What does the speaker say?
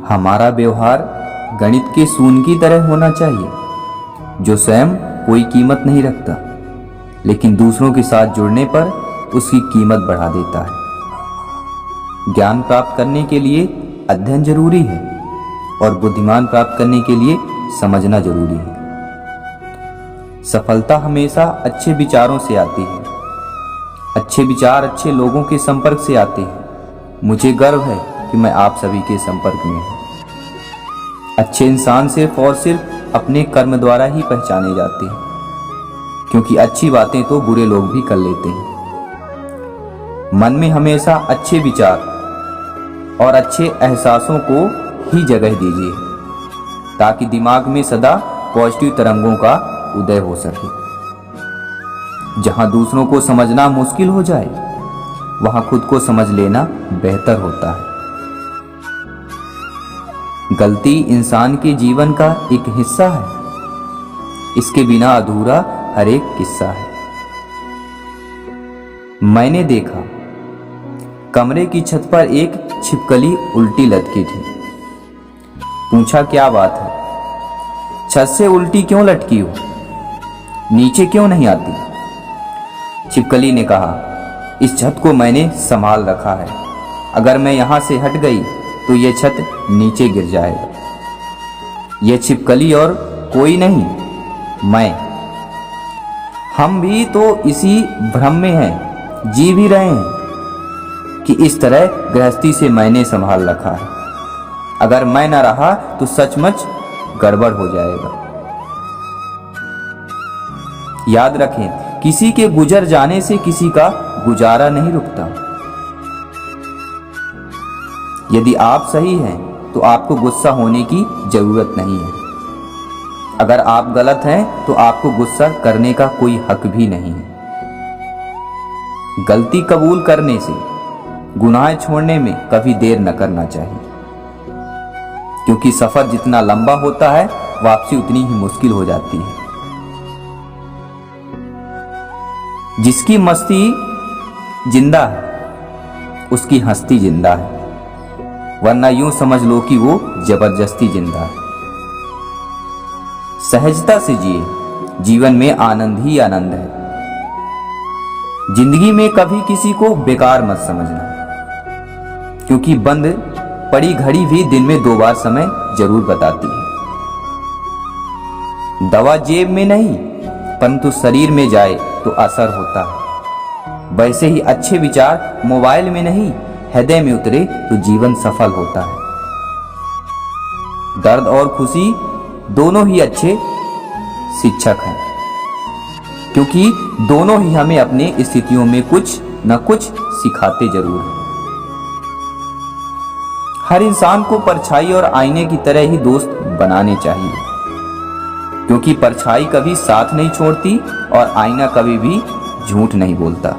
हमारा व्यवहार गणित के शून्य की तरह होना चाहिए, जो स्वयं कोई कीमत नहीं रखता, लेकिन दूसरों के साथ जुड़ने पर उसकी कीमत बढ़ा देता है। ज्ञान प्राप्त करने के लिए अध्ययन जरूरी है और बुद्धिमान प्राप्त करने के लिए समझना जरूरी है। सफलता हमेशा अच्छे विचारों से आती है। अच्छे विचार अच्छे लोगों के संपर्क से आते हैं। मुझे गर्व है कि मैं आप सभी के संपर्क में हूं। अच्छे इंसान सिर्फ और सिर्फ अपने कर्म द्वारा ही पहचाने जाते हैं, क्योंकि अच्छी बातें तो बुरे लोग भी कर लेते हैं। मन में हमेशा अच्छे विचार और अच्छे एहसासों को ही जगह दीजिए, ताकि दिमाग में सदा पॉजिटिव तरंगों का उदय हो सके। जहां दूसरों को समझना मुश्किल हो जाए, वहां खुद को समझ लेना बेहतर होता है। गलती इंसान के जीवन का एक हिस्सा है। इसके बिना अधूरा हर एक किस्सा है। मैंने देखा, कमरे की छत पर एक छिपकली उल्टी लटकी थी। पूछा, क्या बात है? छत से उल्टी क्यों लटकी हो? नीचे क्यों नहीं आती? छिपकली ने कहा, इस छत को मैंने संभाल रखा है। अगर मैं यहां से हट गई तो यह छत नीचे गिर जाएगा। यह छिपकली और कोई नहीं, मैं। हम भी तो इसी भ्रम में हैं, जी भी रहे हैं कि इस तरह गृहस्थी से मैंने संभाल रखा है। अगर मैं न रहा तो सचमुच गड़बड़ हो जाएगा। याद रखें, किसी के गुजर जाने से किसी का गुजारा नहीं रुकता। यदि आप सही हैं तो आपको गुस्सा होने की जरूरत नहीं है। अगर आप गलत हैं तो आपको गुस्सा करने का कोई हक भी नहीं है। गलती कबूल करने से, गुनाह छोड़ने में कभी देर न करना चाहिए, क्योंकि सफर जितना लंबा होता है, वापसी उतनी ही मुश्किल हो जाती है। जिसकी मस्ती जिंदा है, उसकी हस्ती जिंदा है, वरना यूं समझ लो कि वो जबरदस्ती जिंदा है। सहजता से जिए, जीवन में आनंद ही आनंद है। जिंदगी में कभी किसी को बेकार मत समझना, क्योंकि बंद पड़ी घड़ी भी दिन में 2 बार समय जरूर बताती है। दवा जेब में नहीं, परंतु शरीर में जाए तो असर होता है। वैसे ही अच्छे विचार मोबाइल में नहीं, हृदय में उतरे तो जीवन सफल होता है। दर्द और खुशी दोनों ही अच्छे शिक्षक हैं, क्योंकि दोनों ही हमें अपने स्थितियों में कुछ न कुछ सिखाते जरूर हैं। हर इंसान को परछाई और आईने की तरह ही दोस्त बनाने चाहिए, क्योंकि परछाई कभी साथ नहीं छोड़ती और आईना कभी भी झूठ नहीं बोलता।